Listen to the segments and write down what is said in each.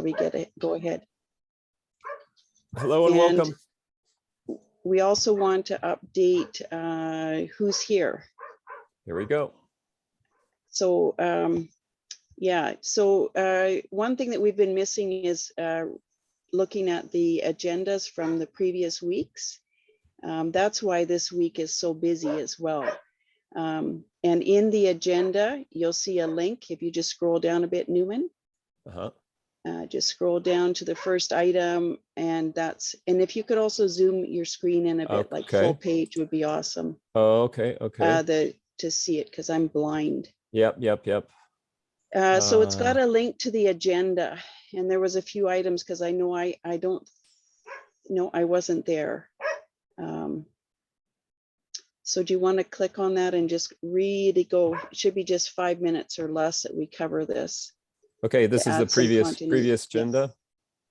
we get it. Go ahead. Hello and welcome. We also want to update who's here. Here we go. So yeah, so one thing that we've been missing is looking at the agendas from the previous weeks. That's why this week is so busy as well. And in the agenda, you'll see a link if you just scroll down a bit, Newman. Just scroll down to the first item, and if you could also zoom your screen in a bit, like full page would be awesome. Oh, okay. To see it, because I'm blind. Yep. So it's got a link to the agenda, and there was a few items because I know I wasn't there. So do you want to click on that and just really go? It should be just 5 minutes or less that we cover this. Okay, this is the previous agenda.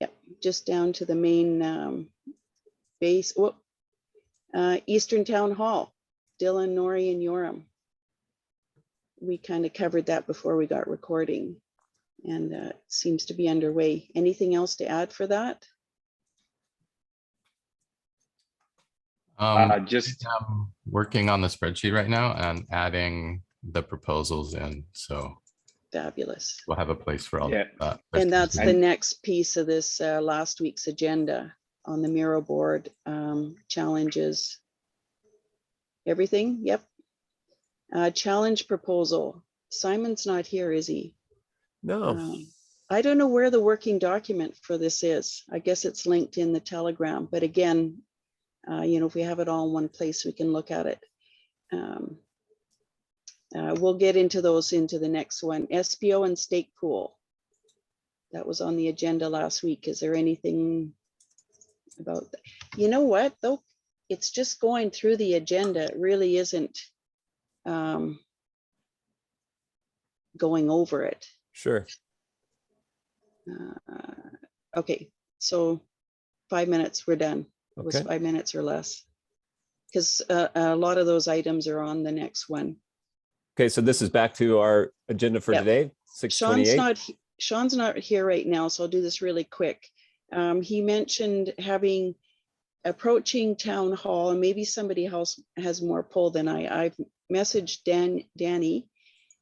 Yep, just down to the main base. Eastern Town Hall, Dylan, Nori, and Yoram. We kind of covered that before we got recording, and it seems to be underway. Anything else to add for that? Just working on the spreadsheet right now and adding the proposals in. So fabulous. We'll have a place for all that. And that's the next piece of this last week's agenda on the Miro board, challenges, everything. Yep. Challenge proposal. Simon's not here, is he? No. I don't know where the working document for this is. I guess it's linked in the Telegram, but again, if we have it all in one place, we can look at it. We'll get into those into the next one. SPO and stake pool. That was on the agenda last week. Is there anything about that? You know what, though? It's just going through the agenda. It really isn't going over it. Sure. Okay, so 5 minutes, we're done. It was Okay. 5 minutes or less, because a lot of those items are on the next one. Okay, so this is back to our agenda for today, 6:28. Sean's not here right now, so I'll do this really quick. He mentioned approaching town hall, and maybe somebody else has more pull than I've messaged Danny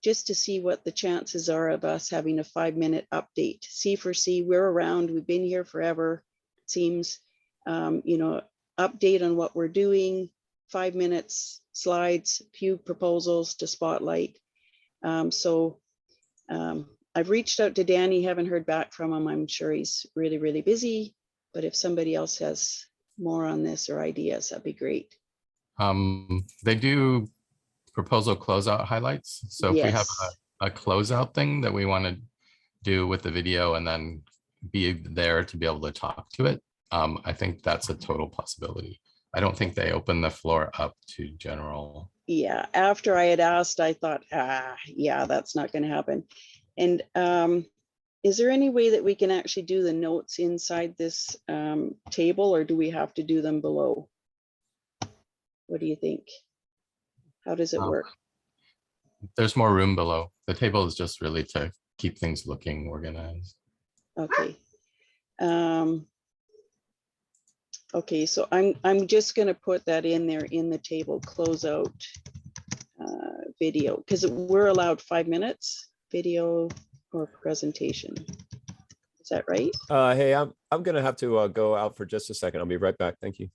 just to see what the chances are of us having a 5-minute update. C4C, we're around, we've been here forever, it seems. Update on what we're doing, 5 minutes, slides, few proposals to spotlight. I've reached out to Danny, haven't heard back from him. I'm sure he's really, really busy, but if somebody else has more on this or ideas, that'd be great. They do proposal closeout highlights. So if we have a closeout thing that we want to do with the video and then be there to be able to talk to it, I think that's a total possibility. I don't think they open the floor up to general. Yeah, after I had asked, I thought, yeah, that's not going to happen. And is there any way that we can actually do the notes inside this table, or do we have to do them below? What do you think? How does it work? There's more room below. The table is just really to keep things looking organized. Okay. Okay, so I'm just going to put that in there in the table closeout video, because we're allowed 5 minutes video or presentation. Is that right? Hey, I'm gonna have to go out for just a second. I'll be right back. Thank you.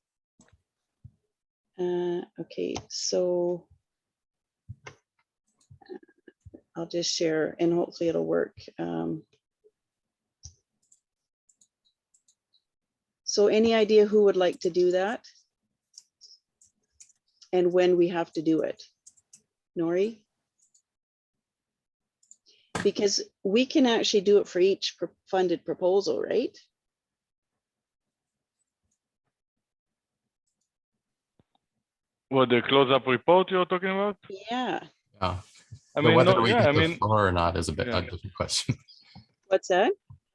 Okay, so I'll just share and hopefully it'll work. So any idea who would like to do that? And when we have to do it? Nori? Because we can actually do it for each funded proposal, right? What, the close-up report you're talking about? Yeah. I mean, whether we get the floor or not is a different question. What's that?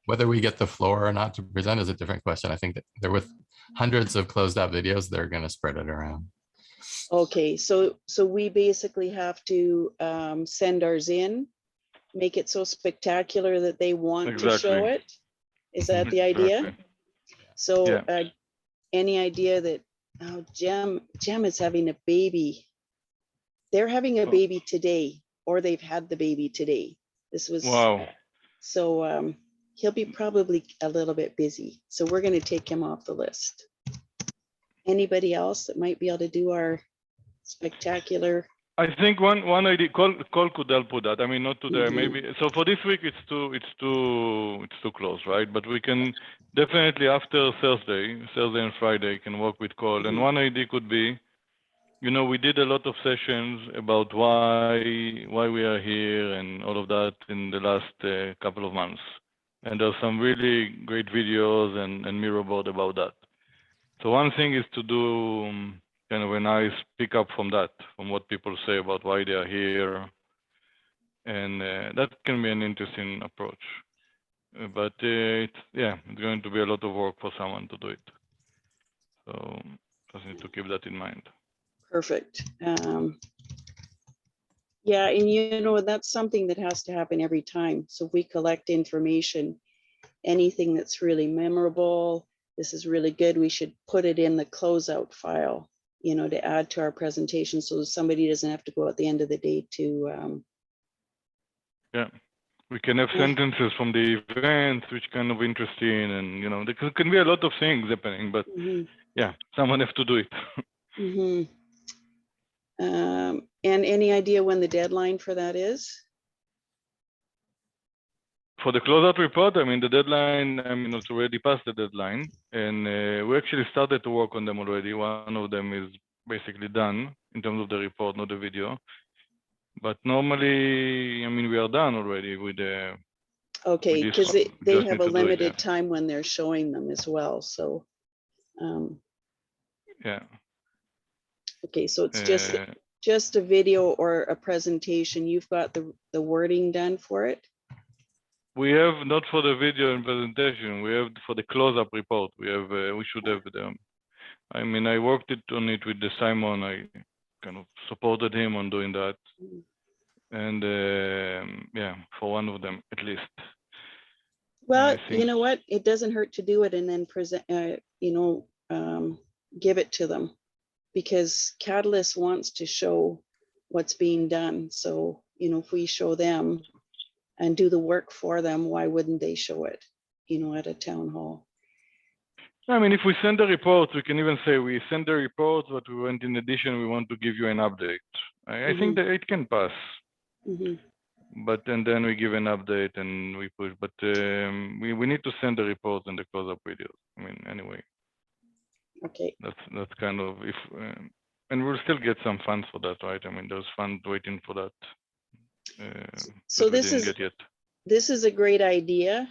Whether we get the floor or not to present is a different question. I think that there were hundreds of closed out videos, they're going to spread it around. Okay, so we basically have to send ours in, make it so spectacular that they want to show it. Is that the idea? Exactly. So Yeah. any idea that, oh, Gem is having a baby. They're having a baby today, or they've had the baby today. This was, Wow. so he'll be probably a little bit busy. So we're going to take him off the list. Anybody else that might be able to do our spectacular? I think one idea call could help with that. I mean, not today, Mhm. maybe. So for this week, it's too close, right? But we can definitely after Thursday and Friday can work with call. And Mhm. one idea could be, you know, we did a lot of sessions about why we are here and all of that in the last couple of months. And there's some really great videos and mirror board about that. So one thing is to do kind of a nice pickup from that, from what people say about why they are here. And that can be an interesting approach. But it's going to be a lot of work for someone to do it. So just need to keep that in mind. Perfect. Yeah, and you know, that's something that has to happen every time. So if we collect information, anything that's really memorable, this is really good, we should put it in the closeout file, you know, to add to our presentation so somebody doesn't have to go at the end of the day to Yeah, we can have sentences from the event, which kind of interesting, and you know, there can be a lot of things happening, but yeah, someone has to do it. And any idea when the deadline for that is? For the closeout report, I mean, the deadline, I mean, it's already past the deadline, and we actually started to work on them already. One of them is basically done in terms of the report, not the video. But normally, I mean, we are done already with the. Okay, because they Just have need a to do it, limited yeah. time when they're showing them as well, so. Yeah. Okay, so it's just a video or a presentation. You've got the wording done for it? We have not for the video and presentation. We have for the close-up report. We have. We should have them. I mean, I worked on it with the Simon. I kind of supported him on doing that, and yeah, for one of them at least. Well, you know what? It doesn't hurt to do it and then present. You know, give it to them, because Catalyst wants to show what's being done. So, you know, if we show them and do the work for them, why wouldn't they show it, you know, at a town hall? I mean, if we send a report, we can even say we send a report, but we want, in addition, we want to give you an update. I think that it can pass. But and then we give an update and we push. But we need to send the report and the close-up videos. I mean, anyway. Okay. That's kind of if, and we'll still get some funds for that, right? I mean, there's funds waiting for that. So this is a great idea.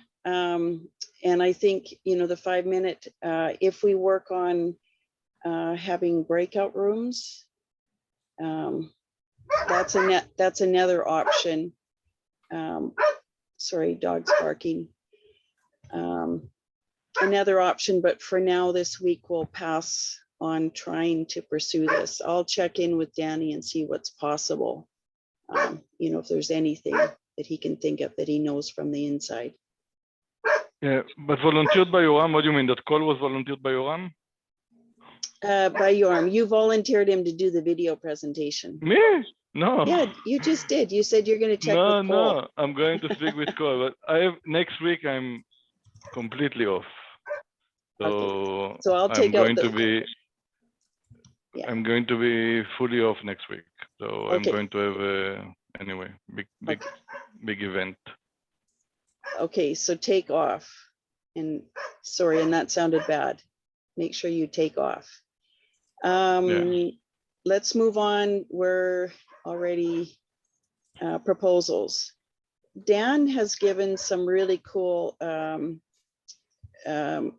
And I think, you know, the 5-minute, if we work on having breakout rooms, that's another option. Sorry, dog's barking. Another option, but for now this week we'll pass on trying to pursue this. I'll check in with Danny and see what's possible. You know, if there's anything that he can think of that he knows from the inside. Yeah, but volunteered by Yoram. What do you mean? That call was volunteered by Yoram? By Yoram, you volunteered him to do the video presentation. Me? No. Yeah, you just did. You said you're going to check with Cole. No, I'm going to speak with Cole, but I have next week. I'm completely off. So, okay. So I'll take out the. Yeah. I'm going to be fully off next week. So okay. I'm going to have anyway big event. Okay, so take off. And sorry, and that sounded bad. Make sure you take off. Let's move on. We're already proposals. Dan has given some really cool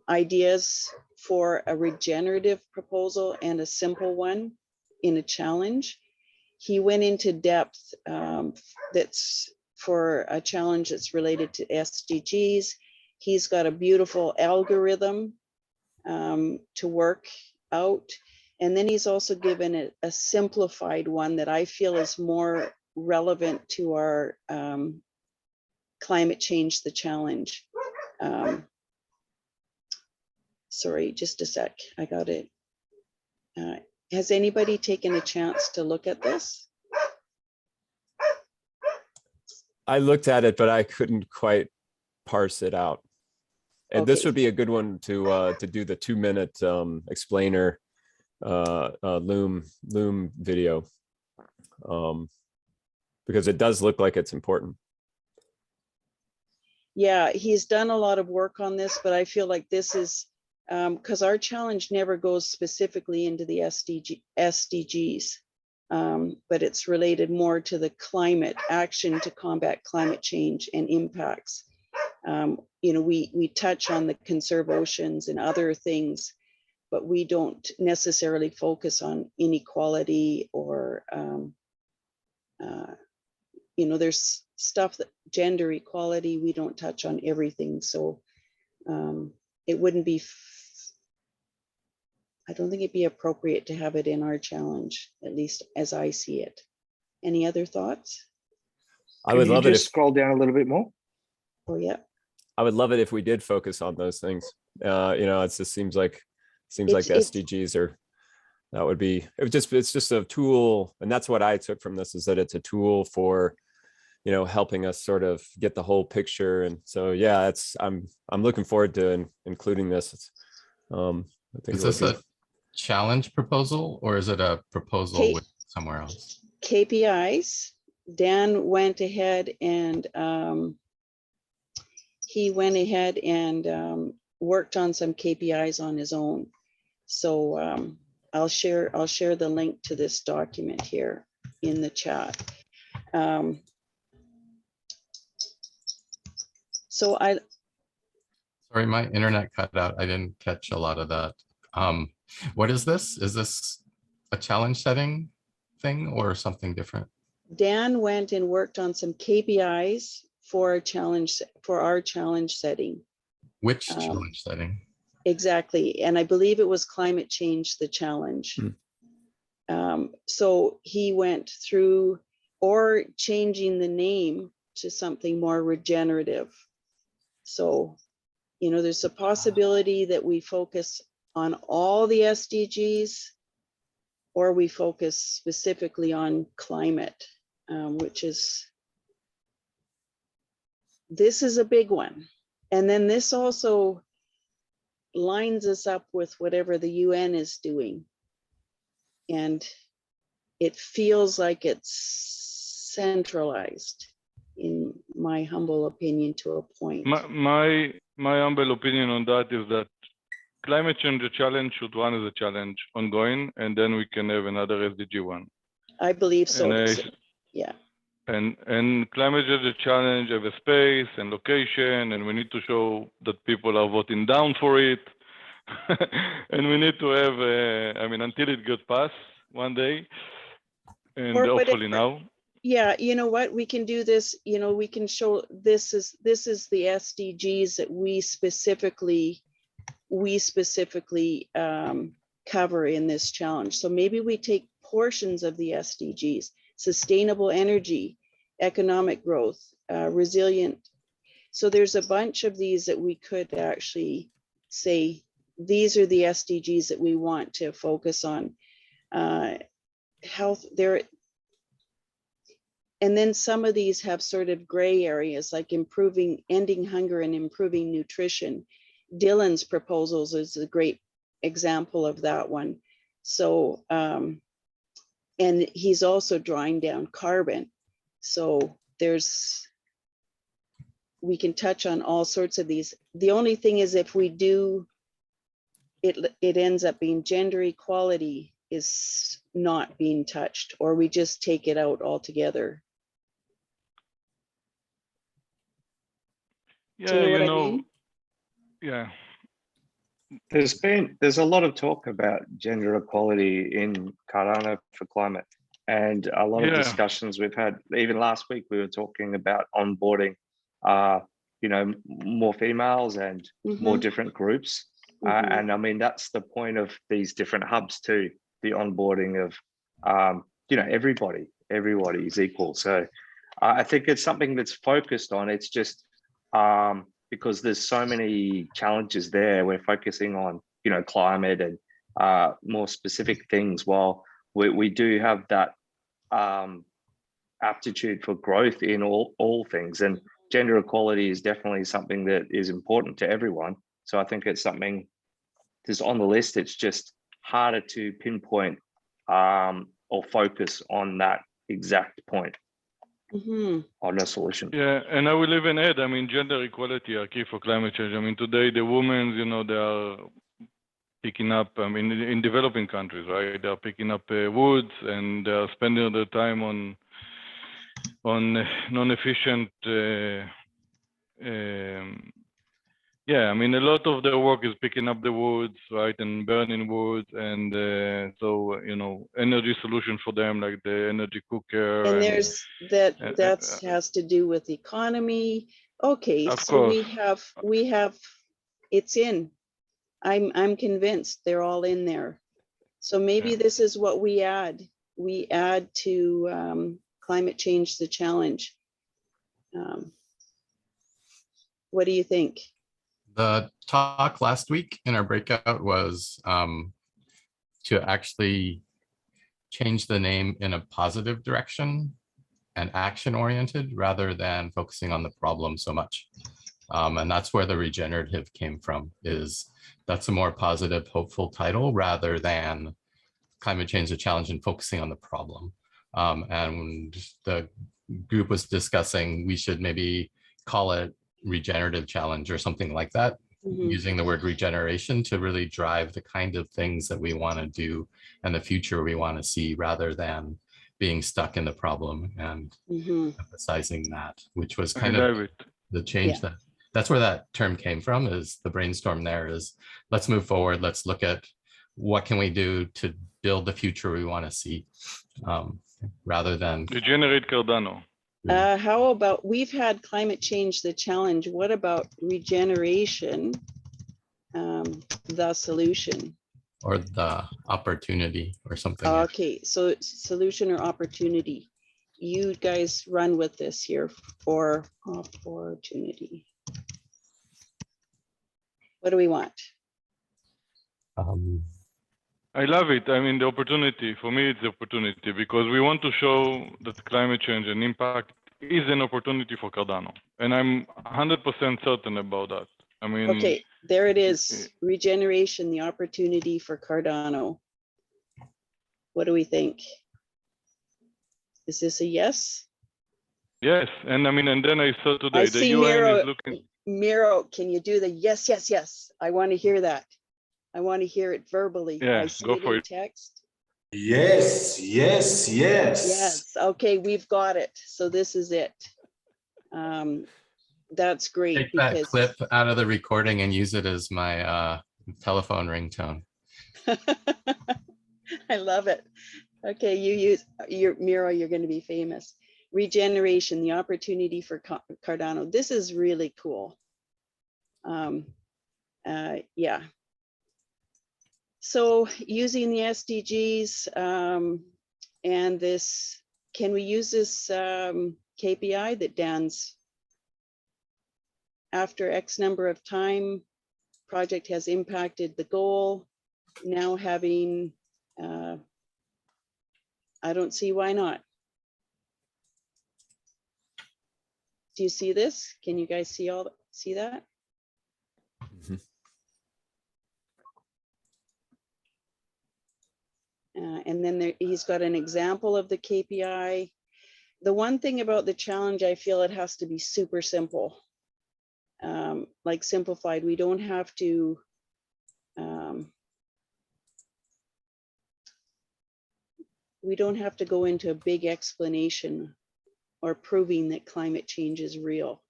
ideas for a regenerative proposal and a simple one in a challenge. He went into depth that's for a challenge that's related to SDGs. He's got a beautiful algorithm to work out. And then he's also given a simplified one that I feel is more relevant to our climate change, the challenge. sorry, just a sec. I got it. Has anybody taken a chance to look at this? I looked at it, but I couldn't quite parse it out. And this Okay. would be a good one to do the 2-minute explainer Loom video, because it does look like it's important. Yeah, he's done a lot of work on this, but I feel like this is because our challenge never goes specifically into the SDGs, but it's related more to the climate action to combat climate change and impacts. You know, we touch on the conserve oceans and other things, but we don't necessarily focus on inequality or, you know, there's stuff that gender equality, we don't touch on everything. So it wouldn't be, I don't think it'd be appropriate to have it in our challenge, at least as I see it. Any other thoughts? I would love it if scroll down a little bit more. Oh, yeah. I would love it if we did focus on those things. You know, it just seems like the SDGs are, that would be, it's just a tool. And that's what I took from this, is that it's a tool for, you know, helping us sort of get the whole picture. And so, yeah, I'm looking forward to including this. I think is this a challenge proposal, or is it a proposal with somewhere else? KPIs. Dan went ahead and worked on some KPIs on his own. So I'll share the link to this document here in the chat. Sorry, my internet cut out. I didn't catch a lot of that. What is this? Is this a challenge setting thing or something different? Dan went and worked on some KPIs for our challenge setting. Which challenge setting? Exactly. And I believe it was climate change, the challenge. So he went through, or changing the name to something more regenerative. So, you know, there's a possibility that we focus on all the SDGs, or we focus specifically on climate, which is, this is a big one. And then this also lines us up with whatever the UN is doing. And it feels like it's centralized, in my humble opinion, to a point. My humble opinion on that is that climate change challenge should run as a challenge ongoing, and then we can have another SDG one. I believe so. Yeah. And climate change challenge have a space and location, and we need to show that people are voting down for it. And we need to have, I mean, until it gets passed one day, and hopefully now. Yeah, you know what, we can do this, you know, we can show this is the SDGs that we specifically cover in this challenge. So maybe we take portions of the SDGs, sustainable energy, economic growth, resilient. So there's a bunch of these that we could actually say, these are the SDGs that we want to focus on. Health, and then some of these have sort of gray areas, like ending hunger and improving nutrition. Dylan's proposals is a great example of that one. So, and he's also drawing down carbon. So we can touch on all sorts of these. The only thing is, if we do, it ends up being gender equality is not being touched, or we just take it out altogether. Yeah, you know, yeah. There's a lot of talk about gender equality in Cardano4Climate, and a lot of discussions we've had. Even last week, we were talking about onboarding, you know, more females and more different groups. And I mean, that's the point of these different hubs too, the onboarding of, you know, everybody is equal. So I think it's something that's focused on. It's just because there's so many challenges there, we're focusing on climate and more specific things, while we do have that aptitude for growth in all things. And gender equality is definitely something that is important to everyone. So I think it's something that's on the list. It's just harder to pinpoint or focus on that exact point on a solution. Yeah, and I will even add, I mean, gender equality are key for climate change. I mean, today the women, they are picking up, I mean, in developing countries, right? They are picking up woods, and they are spending their time on non-efficient yeah, I mean, a lot of their work is picking up the woods, right, and burning wood, and so energy solution for them, like the energy cooker. And there's that has to do with economy. Okay, of so course. we have it's in. I'm convinced they're all in there. So maybe this is what we add. We add to climate change, the challenge. What do you think? The talk last week in our breakout was to actually change the name in a positive direction and action oriented rather than focusing on the problem so much. And that's where the regenerative came from, is that's a more positive, hopeful title rather than climate change, the challenge, and focusing on the problem. And the group was discussing we should maybe call it regenerative challenge or something like that, using the word regeneration to really drive the kind of things that we want to do and the future we want to see, rather than being stuck in the problem, and emphasizing that, which was kind of the change. That's where that term came from, is the brainstorm there is, let's move forward, let's look at what can we do to build the future we want to see, rather than regenerate Cardano. How about, we've had climate change, the challenge. What about regeneration, the solution? Or the opportunity or something. Okay, so solution or opportunity. You guys run with this here for opportunity. What do we want? I love it. I mean, the opportunity, for me, it's the opportunity, because we want to show that climate change and impact is an opportunity for Cardano. And I'm 100% certain about that. I mean, okay, there it is. Regeneration, the opportunity for Cardano. What do we think? Is this a yes? Yes, and I mean, and then I saw today, I the see UN Miro, is looking. Miro, can you do the yes, yes, yes? I want to hear that. I want to hear it verbally. Yeah, I see go it for in it. text. Yes, yes, yes. Yes, okay, we've got it. So this is it. That's great. Take that clip out of the recording and use it as my telephone ringtone. I love it. Okay, you use your Miro, you're going to be famous. Regeneration, the opportunity for Cardano. This is really cool. Yeah. So using the SDGs and this, can we use this KPI that Dan's, after X number of time, project has impacted the goal, now having, I don't see why not. Do you see this? Can you guys see that? And then he's got an example of the KPI. The one thing about the challenge, I feel it has to be super simple, like simplified. We don't have to go into a big explanation or proving that climate change is real.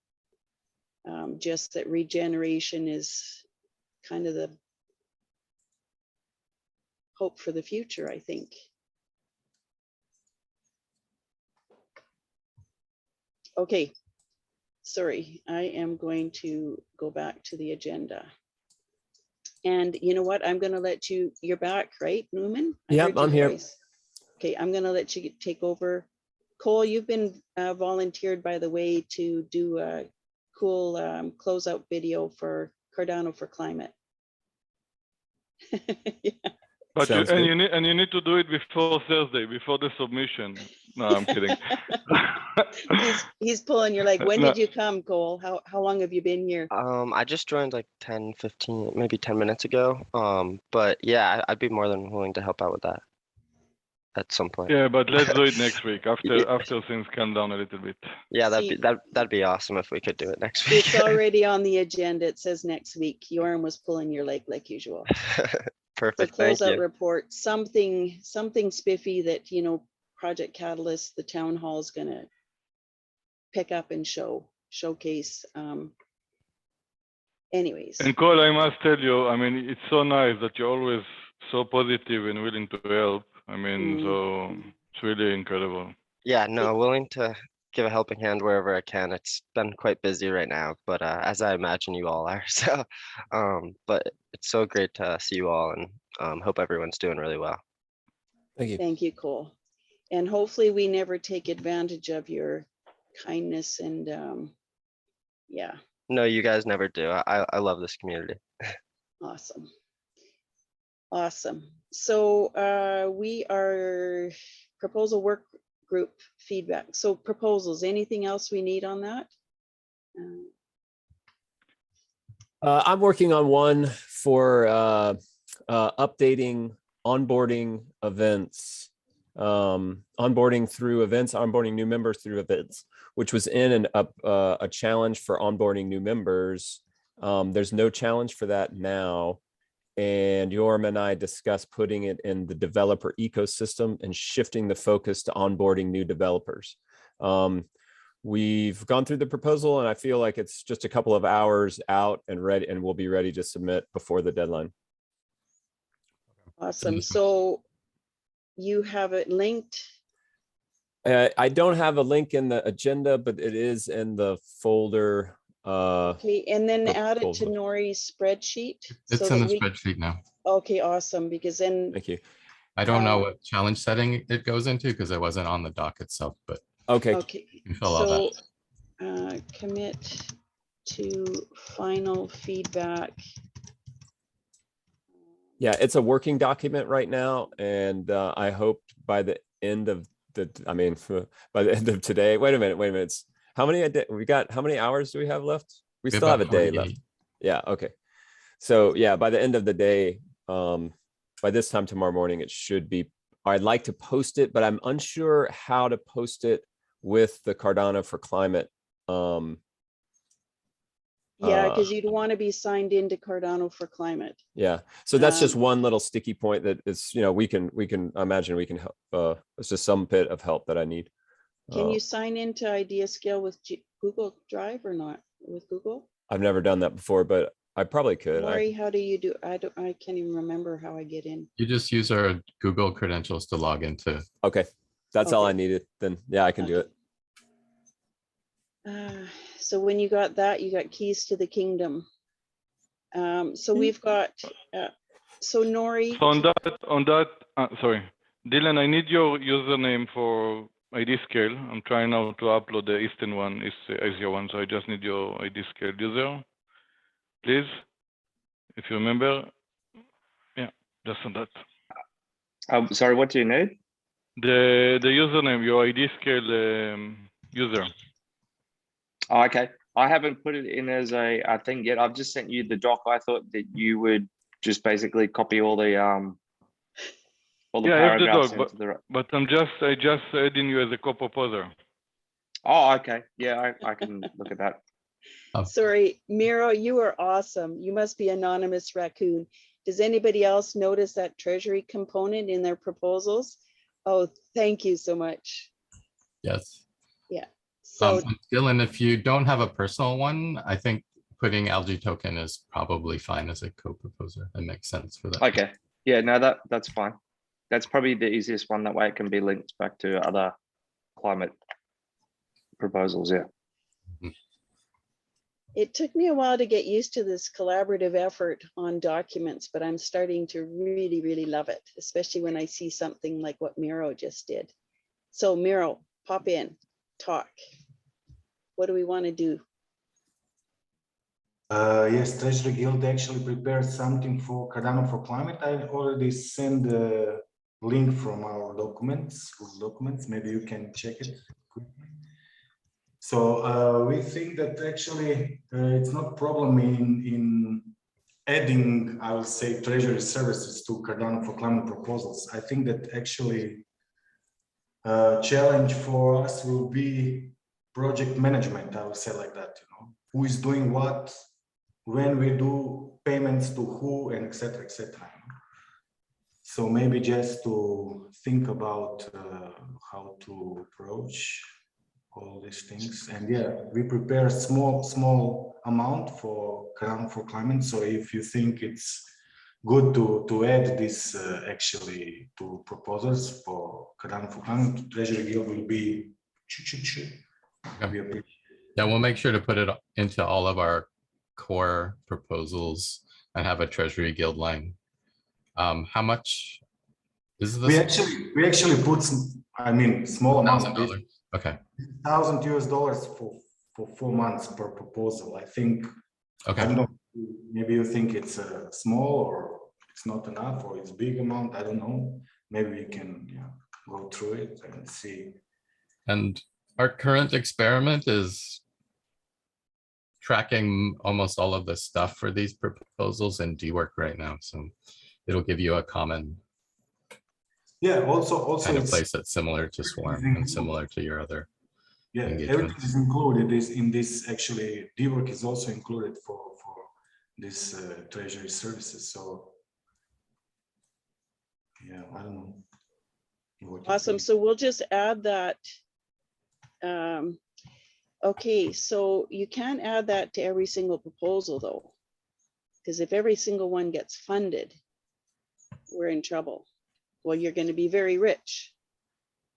Just that regeneration is kind of the hope for the future, I think. Okay, sorry, I am going to go back to the agenda. And you know what, I'm gonna let you, you're back, right, Newman? Yep, I'm here. Okay, I'm gonna let you take over. Cole, you've been volunteered, by the way, to do a cool closeout video for Cardano4Climate. Yeah. But Sounds good. you need to do it before Thursday, before the submission. No, I'm kidding. He's pulling. You're like, when No. did you come, Cole? How long have you been here? I just joined like 10, 15, maybe 10 minutes ago. But yeah, I'd be more than willing to help out with that at some point. Yeah, but let's do it next week Yeah. after things calm down a little bit. Yeah, See, that'd be awesome if we could do it next week. it's already on the agenda. It says next week. Yoram was pulling your leg like usual. So Perfect. Thank closeout you. report, something spiffy that, you know, Project Catalyst, the town hall is gonna pick up and showcase. Anyways, And Cole, I must tell you, I mean, it's so nice that you're always so positive and willing to help. I mean, so it's really incredible. Yeah, no, willing to give a helping hand wherever I can. It's been quite busy right now, but as I imagine you all are. So, but it's so great to see you all, and hope everyone's doing really well. Thank you. thank you, Cole. And hopefully we never take advantage of your kindness and yeah, No, you guys never do. I love this community. awesome. Awesome. So we are proposal work group feedback. So proposals, anything else we need on that? I'm working on one for updating onboarding events, onboarding through events, onboarding new members through events, which was in a challenge for onboarding new members. There's no challenge for that now. And Yoram and I discussed putting it in the developer ecosystem and shifting the focus to onboarding new developers. We've gone through the proposal and I feel like it's just a couple of hours out and ready, and we'll be ready to submit before the deadline. Awesome. So you have it linked. I don't have a link in the agenda, but it is in the folder. Okay, and then add it to proposal. Nori's spreadsheet. It's so in that the we- spreadsheet now. Okay, awesome, because then, Thank you. I don't know what challenge setting it goes into because I wasn't on the doc itself, but Okay. okay, you can fill all that. so commit to final feedback. Yeah, it's a working document right now, and I hope by the end of by the end of today. Wait a minute. It's how many a day we got? How many hours do we have left? We still have a day left. Yeah. Okay. So yeah, by the end of the day, by this time tomorrow morning, it should be. I'd like to post it, but I'm unsure how to post it with the Cardano4Climate. Yeah, because you'd want to be signed into Cardano4Climate. Yeah, so that's just one little sticky point that is, you know, we can imagine we can help. It's just some bit of help that I need. Can you sign into IdeaScale with Google Drive or not with Google? I've never done that before, but I probably could. Lori, how do you do? I can't even remember how I get in. You just use our Google credentials to log into. Okay, that's all Okay. I needed. Then yeah, I can do it. So when you got that, you got keys to the kingdom. So we've got, so Nori. So on that, sorry, Dylan, I need your username for IdeaScale. I'm trying now to upload the Eastern one, Asia one. So I just need your IdeaScale user, please. If you remember, yeah, just on that. Sorry, what do you need? The username, your IdeaScale user. Oh, okay. I haven't put it in as a thing yet. I've just sent you the doc. I thought that you would just basically copy all the paragraphs into the. But I just adding you as a co-proposer. Oh, okay. Yeah, I can look at that. Sorry, Miro, you are awesome. You must be Anonymous Raccoon. Does anybody else notice that treasury component in their proposals? Oh, thank you so much. Yes. Yeah. So Dylan, if you don't have a personal one, I think putting algae token is probably fine as a co-proposer. That makes sense for that. Okay. Yeah, no, that's fine. That's probably the easiest one. That way it can be linked back to other climate proposals. Yeah. it took me a while to get used to this collaborative effort on documents, but I'm starting to really, really love it, especially when I see something like what Miro just did. So Miro, pop in, talk. What do we want to do? Yes, Treasury Guild actually prepared something for Cardano4Climate. I already sent the link from our documents. Maybe you can check it quickly. So we think that actually it's not a problem in adding, I will say, treasury services to Cardano4Climate proposals. I think that actually challenge for us will be project management. I will say like that, you know, who is doing what, when we do payments to who, and etc. etc. So maybe just to think about how to approach all these things. And yeah, we prepare small amount for Cardano4Climate. So if you think it's good to add this actually to proposals for Cardano4Climate, Treasury Guild will be. Okay. Yeah, we'll make sure to put it into all of our core proposals and have a Treasury Guild line. How much is this? We actually put some, I mean, small amount. Okay. $1,000 for 4 months per proposal. I think. Okay. I don't know. Maybe you think it's small or it's not enough or it's big amount. I don't know. Maybe we can go through it and see. And our current experiment is tracking almost all of the stuff for these proposals in DWork right now. So it'll give you a common also kind of place that's similar to Swarm and similar to your other everything is included in this. Actually, DWork is also included for this treasury services. So I don't know. Awesome. So we'll just add that. Okay, so you can't add that to every single proposal though, because if every single one gets funded, we're in trouble. Well, you're going to be very rich.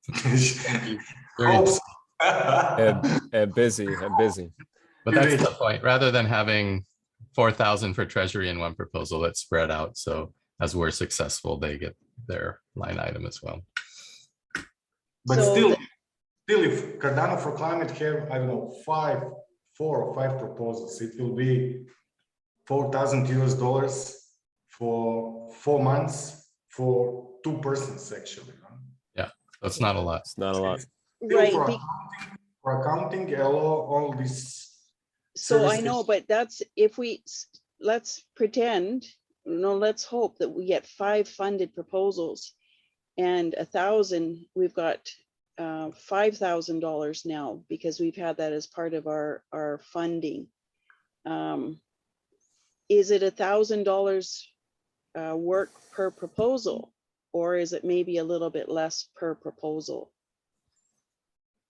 and busy. But that's the point. Rather than having 4,000 for treasury in one proposal, that's spread out. So as we're successful, they get their line item as well. But so still, if Cardano4Climate have, I don't know, 4 or 5 proposals, it will be $4,000 for 4 months for 2 persons actually. Yeah, that's not a lot. It's not a lot. Right. For accounting, all this. So services. I know, but that's if let's pretend, let's hope that we get 5 funded proposals and 1,000, we've got $5,000 now because we've had that as part of our funding. Is it $1,000 work per proposal, or is it maybe a little bit less per proposal?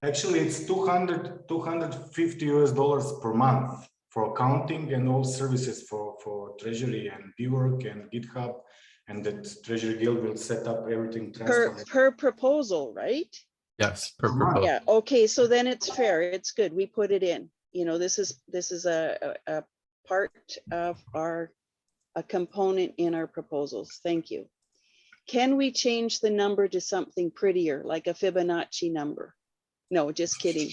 Actually, it's $250 per month for accounting and all services for treasury and DWork and GitHub, and that Treasury Guild will set up everything per proposal, right? Yes, per proposal. Yeah. Okay. So then it's fair. It's good. We put it in. This is a part of a component in our proposals. Thank you. Can we change the number to something prettier, like a Fibonacci number? No, just kidding.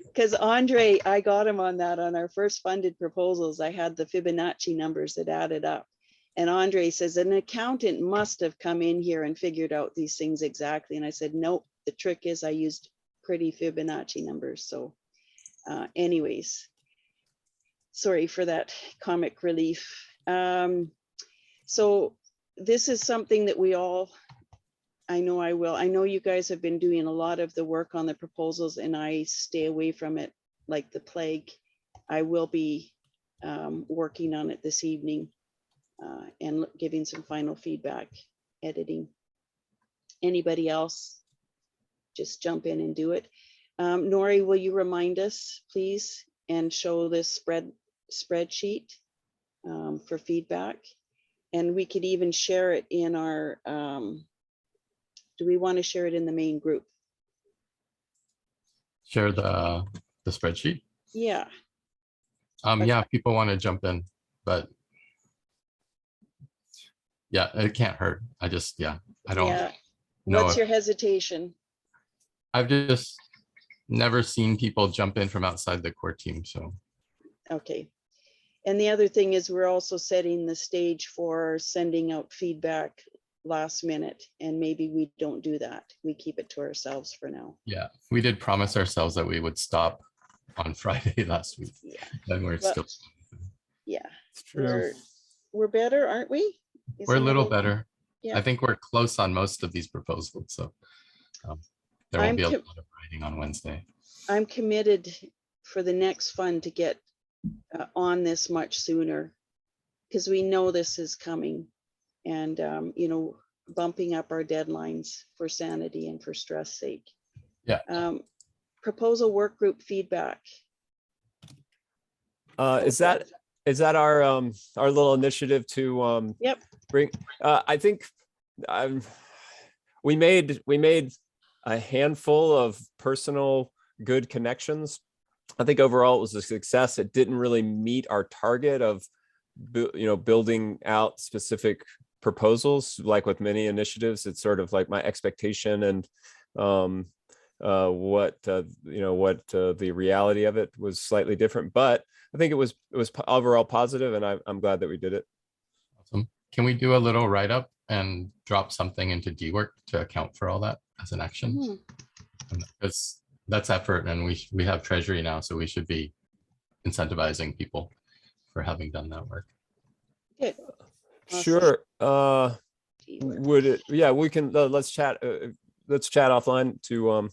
Because Andre, I got him on that on our first funded proposals. I had the Fibonacci numbers that added up. And Andre says, an accountant must have come in here and figured out these things exactly. And I said, nope, the trick is I used pretty Fibonacci numbers. So anyways, sorry for that comic relief. So this is something that we all, I know you guys have been doing a lot of the work on the proposals and I stay away from it like the plague. I will be working on it this evening and giving some final feedback, editing. Anybody else? Just jump in and do it. Nori, will you remind us, please, and show this spreadsheet for feedback? And we could even share it in our, do we want to share it in the main group? Share the spreadsheet? Yeah. Yeah, people want to jump in, but yeah, it can't hurt. I don't know. What's your hesitation? I've just never seen people jump in from outside the core team. So Okay. And the other thing is we're also setting the stage for sending out feedback last minute, and maybe we don't do that. We keep it to ourselves for now. Yeah, we did promise ourselves that we would stop on Friday last week. Yeah. And we're Well, still. Yeah. It's true. We're better, aren't we? We're a Isn't little it? better. Yeah. I think we're close on most of these proposals, so there won't be a lot of writing on Wednesday. I'm committed for the next fund to get on this much sooner, because we know this is coming, and you know, bumping up our deadlines for sanity and for stress sake. Yeah. Proposal work group feedback. Is that our little initiative to Yep. bring? I think we made a handful of personal good connections. I think overall it was a success. It didn't really meet our target of building out specific proposals. Like with many initiatives, it's sort of like my expectation and what the reality of it was slightly different, but I think it was overall positive, and I'm glad that we did it. Awesome. Can we do a little write-up and drop something into DWork to account for all that as an action? Because that's effort, and we have treasury now, so we should be incentivizing people for having done that work. Good. Awesome. Sure. Would it? Yeah, we can. Let's chat. Let's chat offline to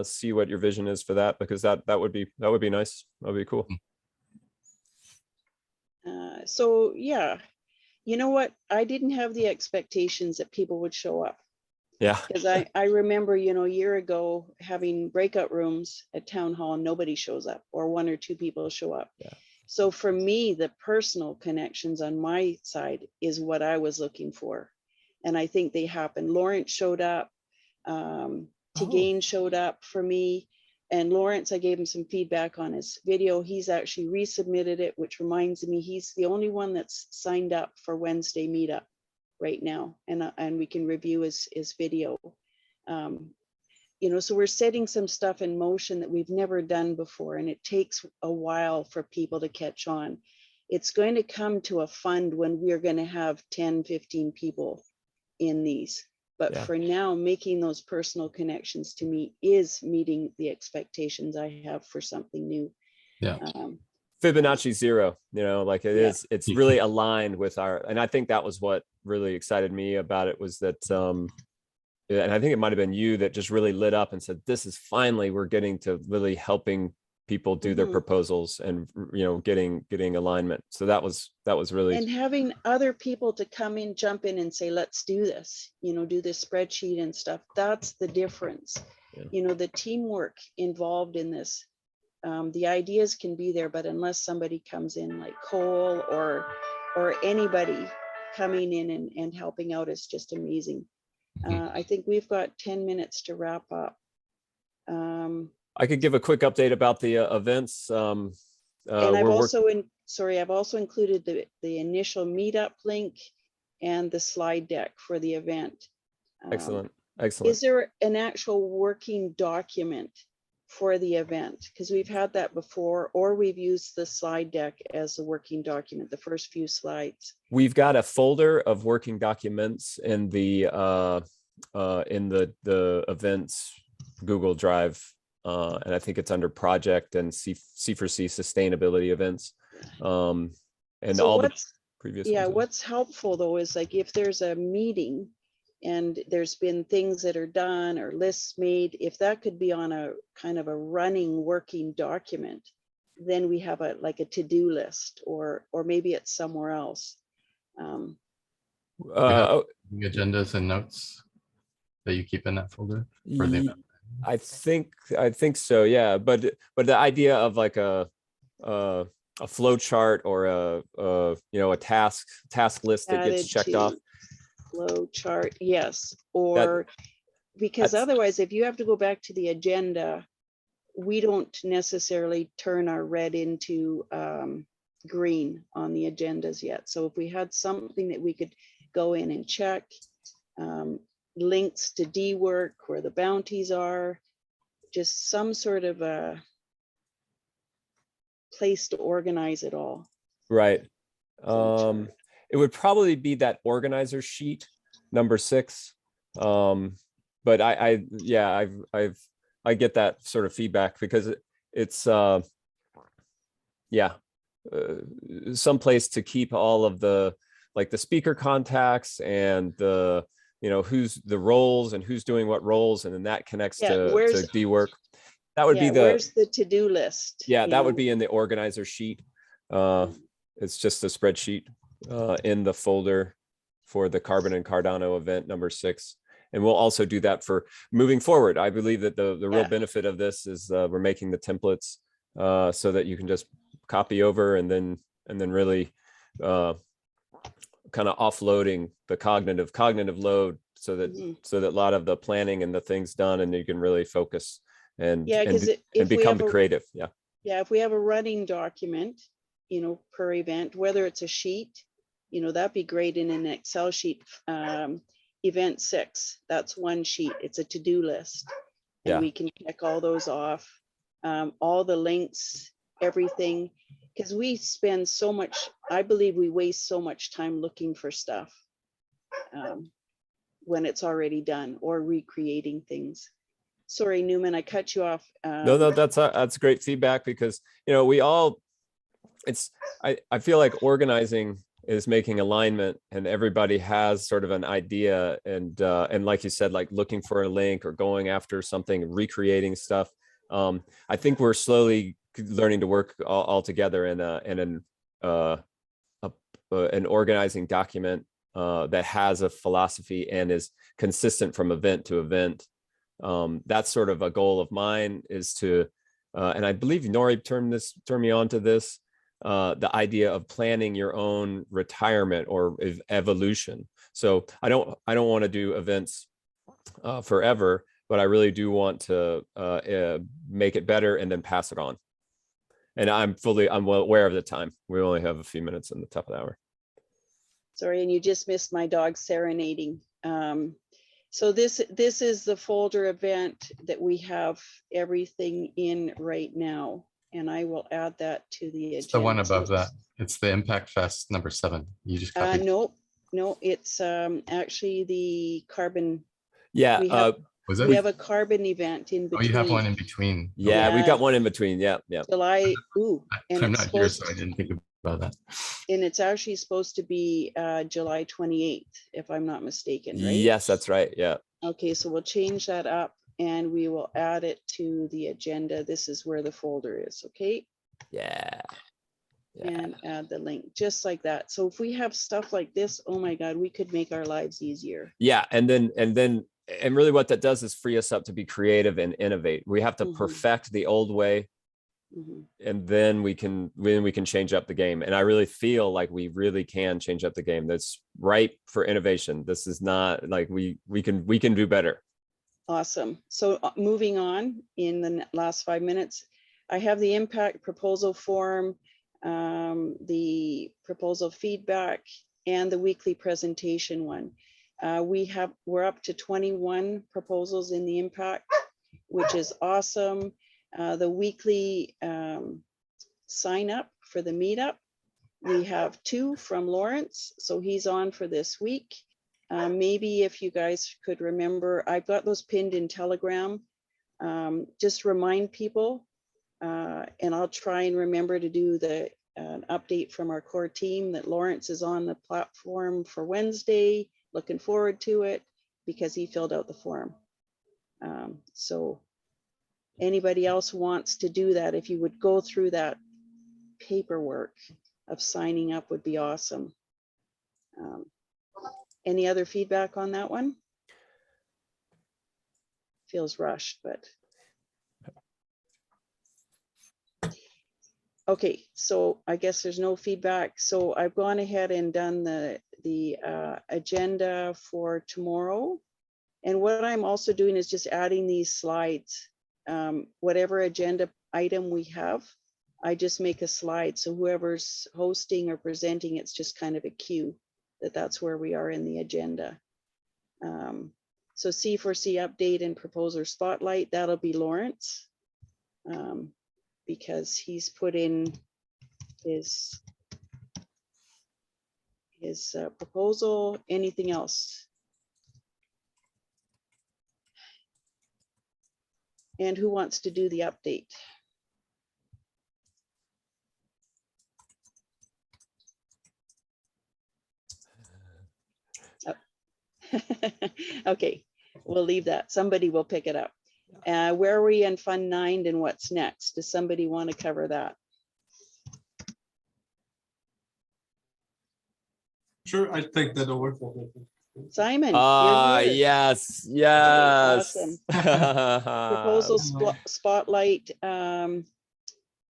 see what your vision is for that, because that would be nice. That would be cool. So yeah, you know what? I didn't have the expectations that people would show up. Yeah. Because I remember, you know, a year ago having breakout rooms at town hall and nobody shows up, or 1 or 2 people show up. Yeah. So for me, the personal connections on my side is what I was looking for. And I think they happened. Lawrence showed up. Tigane showed up for me. And Lawrence, I gave him some feedback on his video. He's actually resubmitted it, which reminds me he's the only one that's signed up for Wednesday meetup right now, and we can review his video. You know, so we're setting some stuff in motion that we've never done before, and it takes a while for people to catch on. It's going to come to a fund when we're going to have 10, 15 people in these. But Yeah. for now, making those personal connections to me is meeting the expectations I have for something new. Yeah. Fibonacci 0, you know, like it Yeah. is, it's really aligned with our, and I think that was what really excited me about it, was that, and I think it might've been you that just really lit up and said, this is finally, we're getting to really helping people do their proposals and, you know, getting alignment. So that was really. And having other people to come in, jump in and say, let's do this, you know, do this spreadsheet and stuff. That's the difference. Yeah. You know, the teamwork involved in this. The ideas can be there, but unless somebody comes in like Cole or anybody coming in and helping out, is just amazing. I think we've got 10 minutes to wrap up. I could give a quick update about the events. And I've also included the initial meetup link and the slide deck for the event. Excellent. Is there an actual working document for the event? Because we've had that before, or we've used the slide deck as a working document, the first few slides. We've got a folder of working documents in the events Google Drive, and I think it's under project and C4C sustainability events, and so all the previous. Yeah, ones. what's helpful though is like if there's a meeting and there's been things that are done or lists made, if that could be on a kind of a running working document, then we have a to-do list, or maybe it's somewhere else. Agendas and notes that you keep in that folder for the event. I think so, yeah. But the idea of like a flow chart or a task list that gets checked off. Flow chart, yes. Or because otherwise, if you have to go back to the agenda, we don't necessarily turn our red into green on the agendas yet. So if we had something that we could go in and check, links to DWork where the bounties are, just some sort of a place to organize it all. Right. It would probably be that organizer sheet, number 6. But I get that sort of feedback because it's some place to keep all of the, like the speaker contacts and the, who's the roles and who's doing what roles, and then that connects to D work. That would be where's the to-do list? Yeah, that would be in the organizer sheet. It's just a spreadsheet in the folder for the Carbon and Cardano event number 6. And we'll also do that for moving forward. I believe that the real benefit of this is we're making the templates so that you can just copy over and then really kind of offloading the cognitive load so that a lot of the planning and the things done, and you can really focus and become creative. If we have a running document, per event, whether it's a sheet, that'd be great in an Excel sheet. Event 6, that's one sheet. It's a to-do list, and we can check all those off, all the links, everything, because we spend so much, I believe we waste so much time looking for stuff when it's already done, or recreating things. Sorry, Newman, I cut you off. No, that's great feedback, because we all, I feel like organizing is making alignment, and everybody has sort of an idea, and like you said, like looking for a link or going after something, recreating stuff. I think we're slowly learning to work all together in an organizing document that has a philosophy and is consistent from event to event. That's sort of a goal of mine, is to, and I believe Nori turned me on to this, the idea of planning your own retirement or evolution. So I don't want to do events forever, but I really do want to make it better and then pass it on. And I'm well aware of the time. We only have a few minutes in the top of the hour. Sorry, and you just missed my dog serenading. So this is the folder event that we have everything in right now, and I will add that to the agenda. It's the one above that. It's the Impact Fest number 7. You just copied. No, it's actually the carbon. Yeah. We have a carbon event in between. Oh, you have one in between. Yeah, we got one in between. Yeah. July. And I'm not here, so I didn't think about that. And it's actually supposed to be July 28th, if I'm not mistaken, right? Yes, that's right. Yeah. Okay, so we'll change that up and we will add it to the agenda. This is where the folder is, okay? Yeah. And add the link, just like that. So if we have stuff like this, oh my God, we could make our lives easier. Yeah, and really what that does is free us up to be creative and innovate. We have to perfect the old way, and then we can change up the game. And I really feel like we really can change up the game. That's ripe for innovation. This is not like we can do better. Awesome. So moving on in the last 5 minutes, I have the impact proposal form, the proposal feedback, and the weekly presentation one. We're up to 21 proposals in the impact, which is awesome. The weekly sign up for the meetup, we have 2 from Lawrence, so he's on for this week. Maybe if you guys could remember, I've got those pinned in Telegram. Just remind people, and I'll try and remember to do an update from our core team that Lawrence is on the platform for Wednesday. Looking forward to it because he filled out the form. So anybody else wants to do that, if you would go through that paperwork of signing up, would be awesome. Any other feedback on that one? Feels rushed, but. Okay, so I guess there's no feedback. So I've gone ahead and done the agenda for tomorrow. And what I'm also doing is just adding these slides. Whatever agenda item we have, I just make a slide. So whoever's hosting or presenting, it's just kind of a cue that's where we are in the agenda. So C4C update and proposer spotlight, that'll be Lawrence. because he's put in his proposal. Anything else? And who wants to do the update? Okay, we'll leave that. Somebody will pick it up. Where are we in Fund 9 and what's next? Does somebody want to cover that? Sure, I take that over. Simon, you're here. Yes, Okay, yes. awesome. Proposal spotlight.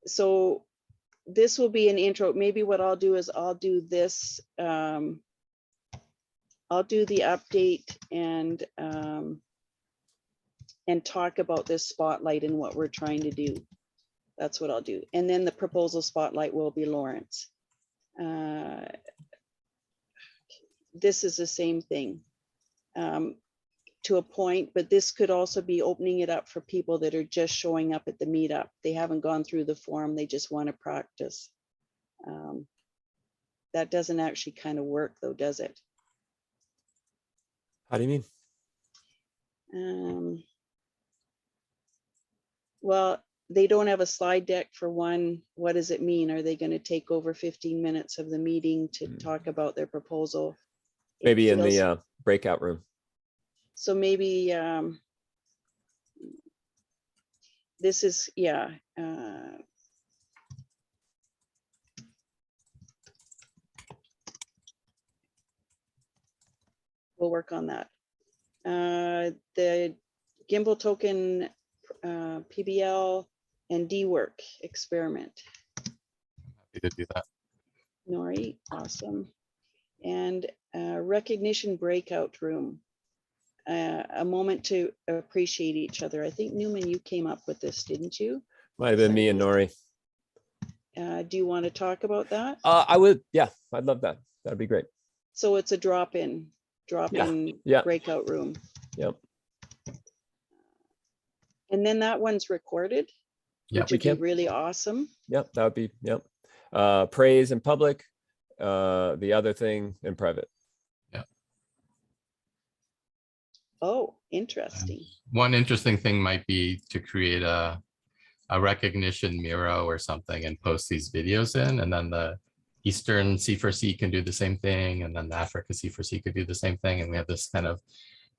So this will be an intro. Maybe what I'll do is I'll do this. I'll do the update and talk about this spotlight and what we're trying to do. That's what I'll do. And then the proposal spotlight will be Lawrence. This is the same thing to a point, but this could also be opening it up for people that are just showing up at the meetup. They haven't gone through the forum, they just want to practice. That doesn't actually kind of work though, does it? How do you Um, mean? well, they don't have a slide deck for one. What does it mean? Are they going to take over 15 minutes of the meeting to talk about their proposal? Maybe in the breakout room. So maybe this is, yeah. We'll work on that. The gimbal token PBL and D-work experiment. Happy to do that. Nori, awesome. And recognition breakout room. A moment to appreciate each other. I think Newman, you came up with this, didn't you? Might have been me and Nori. Do you want to talk about that? I would, yeah, I'd love that. That'd be great. So it's a drop-in Yeah. breakout room. Yep. And then that one's recorded, Yep. which would be really awesome. Yep, that would be, yep. Praise in public, the other thing in private. Oh, interesting. One interesting thing might be to create a recognition Miro or something and post these videos in, and then the Eastern C4C can do the same thing, and then the Africa C4C could do the same thing, and we have this kind of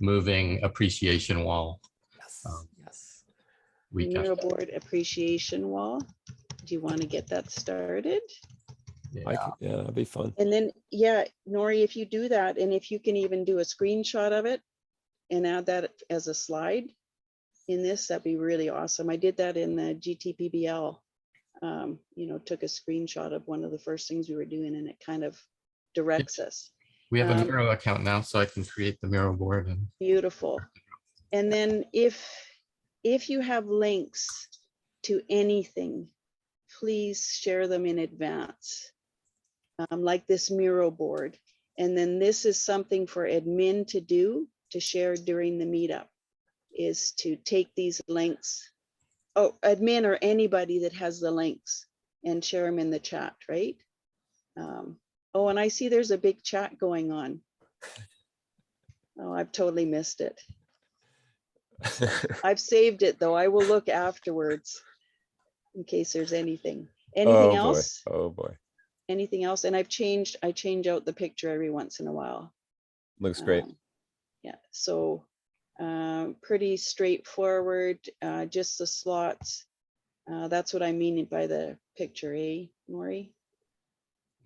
moving appreciation wall. Yes. Yes. Miro board appreciation wall. Do you want to get that started? Yeah. Yeah, that'd be fun. And then, yeah, Nori, if you do that, and if you can even do a screenshot of it and add that as a slide in this, that'd be really awesome. I did that in the GTPBL. You know, took a screenshot of one of the first things we were doing, and it kind of directs us. We have a Miro account now, so I can create the Miro board. And beautiful. And then if you have links to anything, please share them in advance, like this Miro board. And then this is something for admin to do, to share during the meetup, is to take these links. Oh, admin or anybody that has the links, and share them in the chat, right? Oh, and I see there's a big chat going on. Oh, I've totally missed it. I've saved it though. I will look afterwards in case there's anything. Anything else? Oh boy. Anything else? And I change out the picture every once in a while. Looks great. Yeah, so pretty straightforward, just the slots. That's what I mean by the picture, eh, Maury?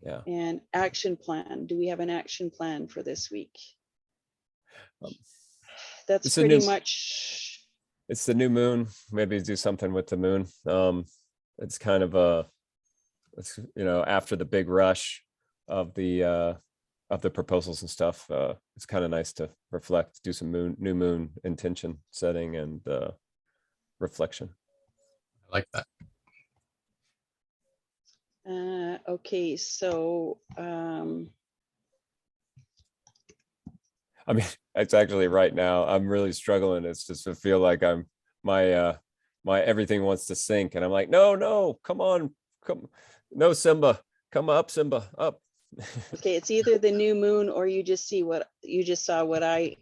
Yeah. And action plan. Do we have an action plan for this week? That's pretty much. It's the new moon. Maybe do something with the moon. It's kind of it's, you know, after the big rush of the proposals and stuff. It's kind of nice to reflect, do some new moon intention setting and reflection. I like that. Okay, so I mean, it's actually right now I'm really struggling. It's just to feel like my everything wants to sync, and I'm like, no, come on, come, no, Simba, come up, Simba, up. Okay, it's either the new moon or you just saw what I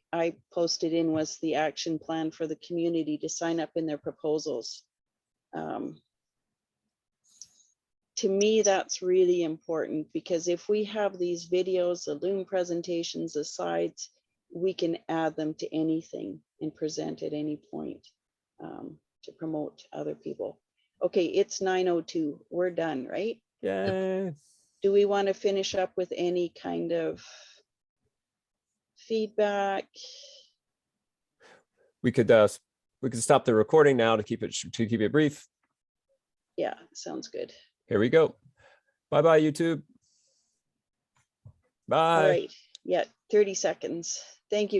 posted in was the action plan for the community to sign up in their proposals. To me, that's really important, because if we have these videos, the Loom presentations, the slides, we can add them to anything and present at any point to promote other people. Okay, it's 9:02. We're done, right? Yeah. Do we want to finish up with any kind of feedback? We could stop the recording now to keep it brief. Yeah, sounds good. Here we go. Bye-bye, YouTube. Bye. All right. Yeah, 30 seconds. Thank you.